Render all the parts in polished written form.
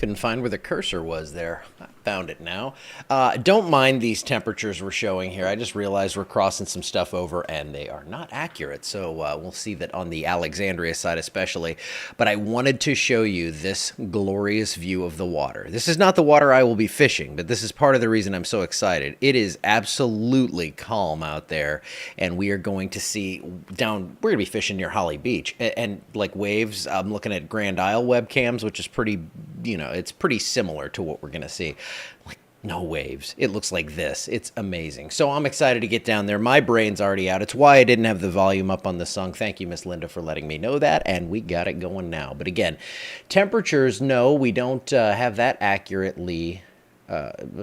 Couldn't find where the cursor was there. I found it now. Don't mind these temperatures we're showing here. I just realized we're crossing some stuff over and they are not accurate. So we'll see that on the Alexandria side especially. But I wanted to show you this glorious view of the water. This is not the water I will be fishing, but this is part of the reason I'm so excited. It is absolutely calm out there. And we are going to see we're going to be fishing near Holly Beach. And like waves, I'm looking at Grand Isle webcams, which is pretty, it's pretty similar to what we're going to see. Like, no waves. It looks like this. It's amazing. So I'm excited to get down there. My brain's already out. It's why I didn't have the volume up on the song. Thank you, Miss Linda, for letting me know that. And we got it going now. But again, temperatures, no, we don't have that accurately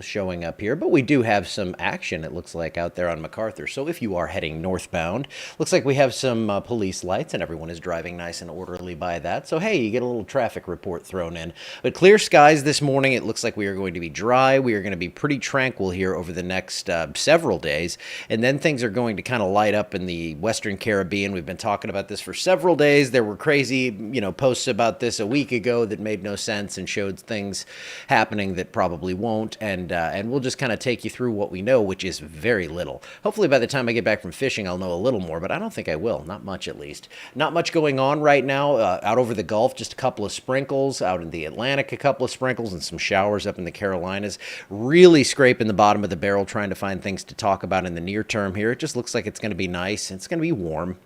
showing up here, but we do have some action, it looks like, out there on MacArthur. So if you are heading northbound, looks like we have some police lights and everyone is driving nice and orderly by that. So hey, you get a little traffic report thrown in. But clear skies this morning. It looks like we are going to be dry. We are going to be pretty tranquil here over the next several days, and then things are going to kind of light up in the Western Caribbean. We've been talking about this for several days. There were crazy, posts about this a week ago that made no sense and showed things happening that probably won't. And we'll just kind of take you through what we know, which is very little. Hopefully by the time I get back from fishing, I'll know a little more, but I don't think I will. Not much, at least. Not much going on right now out over the Gulf. Just a couple of sprinkles. Out in the Atlantic, a couple of sprinkles, and some showers up in the Carolinas. Really scraping the bottom of the barrel, trying to find things to talk about in the near term here. It just looks like it's going to be nice. It's going to be warm.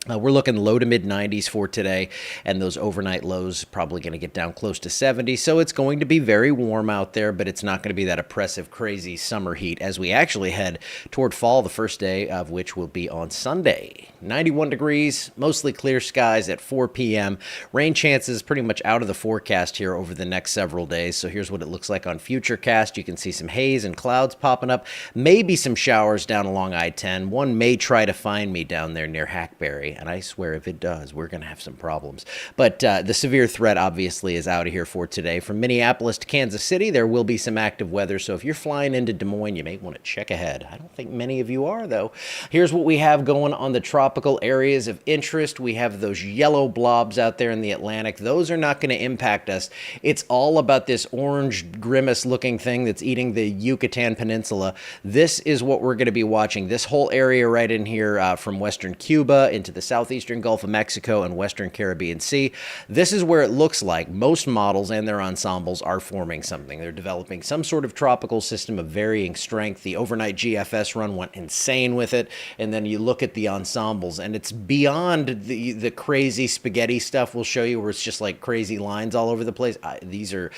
We're looking low to mid 90s for today, and those overnight lows probably going to get down close to 70. So it's going to be very warm out there, but it's not going to be that oppressive, crazy summer heat as we actually head toward fall, the first day of which will be on Sunday. 91 degrees, mostly clear skies at 4 p.m. Rain chances pretty much out of the forecast here over the next several days. So here's what it looks like on Futurecast. You can see some haze and clouds popping up, maybe some showers down along I-10. One may try to find me down there near Hackberry. And I swear if it does, we're going to have some problems. But the severe threat obviously is out of here for today. From Minneapolis to Kansas City, there will be some active weather. So if you're flying into Des Moines, you may want to check ahead. I don't think many of you are, though. Here's what we have going on the tropical areas of interest. We have those yellow blobs out there in the Atlantic. Those are not going to impact us. It's all about this orange grimace-looking thing that's eating the Yucatan Peninsula. This is what we're going to be watching. This whole area right in here from western Cuba into the southeastern Gulf of Mexico and western Caribbean Sea. This is where it looks like most models and their ensembles are forming something. They're developing some sort of tropical system of varying strength. The overnight GFS run went insane with it, and then you look at the ensembles, and it's beyond the crazy spaghetti stuff we'll show you where it's just like crazy lines all over the place. These are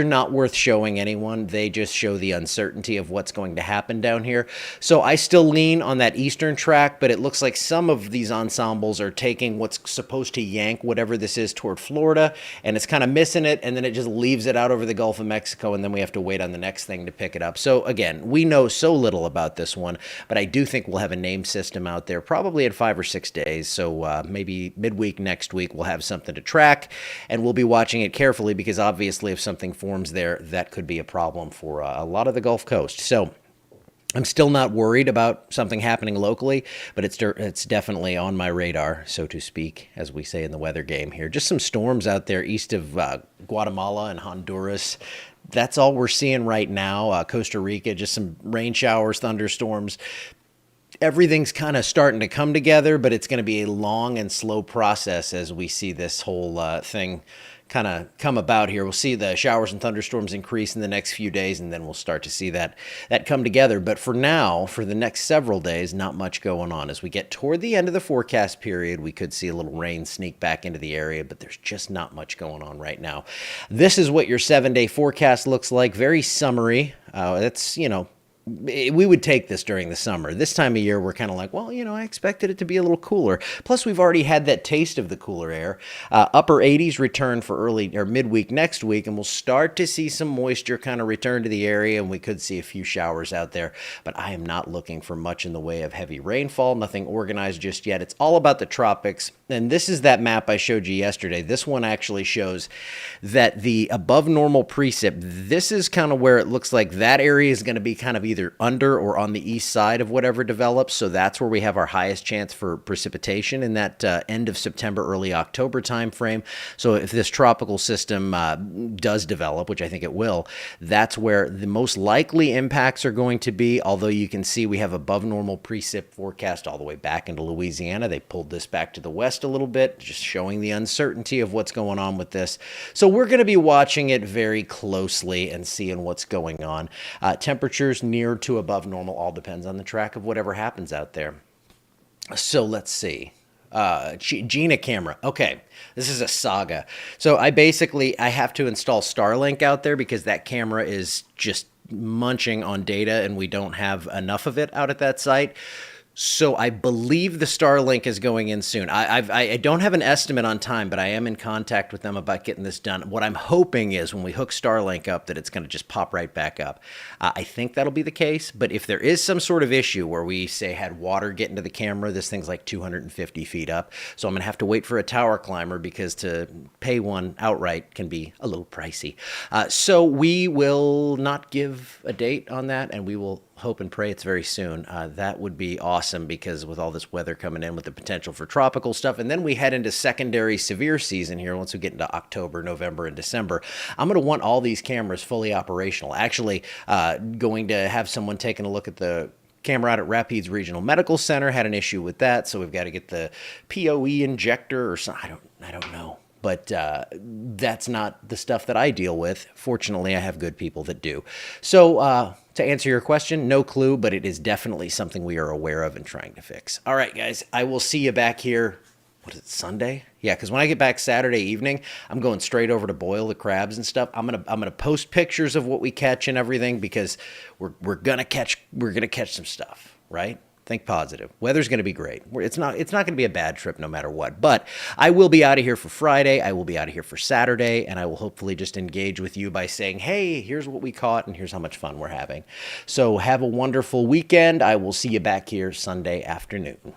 not worth showing anyone. They just show the uncertainty of what's going to happen down here. So I still lean on that eastern track, but it looks like some of these ensembles are taking what's supposed to yank whatever this is toward Florida, and it's kind of missing it, and then it just leaves it out over the Gulf of Mexico, and then we have to wait on the next thing to pick it up. So again, we know so little about this one, but I do think we'll have a name system out there probably in 5 or 6 days. So maybe midweek next week we'll have something to track, and we'll be watching it carefully because obviously if something forms there, that could be a problem for a lot of the Gulf Coast. So I'm still not worried about something happening locally, but it's definitely on my radar, so to speak, as we say in the weather game here. Just some storms out there east of Guatemala and Honduras. That's all we're seeing right now. Costa Rica, just some rain showers, thunderstorms. Everything's kind of starting to come together, but it's going to be a long and slow process as we see this whole thing kind of come about here. We'll see the showers and thunderstorms increase in the next few days, and then we'll start to see that come together. But for now, for the next several days, not much going on. As we get toward the end of the forecast period, we could see a little rain sneak back into the area, but there's just not much going on right now. This is what your 7-day forecast looks like. Very summary. That's, we would take this during the summer. This time of year, we're kind of like, well, I expected it to be a little cooler. Plus, we've already had that taste of the cooler air. Upper 80s return for early or midweek next week, and we'll start to see some moisture kind of return to the area, and we could see a few showers out there. But I am not looking for much in the way of heavy rainfall, nothing organized just yet. It's all about the tropics. And this is that map I showed you yesterday. This one actually shows that the above normal precip, this is kind of where it looks like that area is going to be kind of either either under or on the east side of whatever develops. So that's where we have our highest chance for precipitation in that end of September, early October timeframe. So if this tropical system does develop, which I think it will, that's where the most likely impacts are going to be. Although you can see we have above normal precip forecast all the way back into Louisiana. They pulled this back to the west a little bit, just showing the uncertainty of what's going on with this. So we're going to be watching it very closely and seeing what's going on. Temperatures near to above normal all depends on the track of whatever happens out there. So let's see. Gina camera. Okay, this is a saga. So I have to install Starlink out there because that camera is just munching on data and we don't have enough of it out at that site. So I believe the Starlink is going in soon. I don't have an estimate on time, but I am in contact with them about getting this done. What I'm hoping is when we hook Starlink up that it's going to just pop right back up. I think that'll be the case, but if there is some sort of issue where we say had water get into the camera, this thing's like 250 feet up. So I'm going to have to wait for a tower climber because to pay one outright can be a little pricey. So we will not give a date on that, and we will hope and pray it's very soon. That would be awesome because with all this weather coming in with the potential for tropical stuff, and then we head into secondary severe season here once we get into October, November, and December. I'm going to want all these cameras fully operational. Actually, going to have someone taking a look at the camera out at Rapides Regional Medical Center. Had an issue with that, so we've got to get the POE injector or something. I don't know. But that's not the stuff that I deal with. Fortunately, I have good people that do. So to answer your question, no clue, but it is definitely something we are aware of and trying to fix. All right, guys, I will see you back here. What is it, Sunday? Yeah, because when I get back Saturday evening, I'm going straight over to boil the crabs and stuff. I'm gonna post pictures of what we catch and everything because we're gonna catch some stuff, right? Think positive. Weather's going to be great. It's not going to be a bad trip no matter what. But I will be out of here for Friday. I will be out of here for Saturday. And I will hopefully just engage with you by saying, hey, here's what we caught and here's how much fun we're having. So have a wonderful weekend. I will see you back here Sunday afternoon.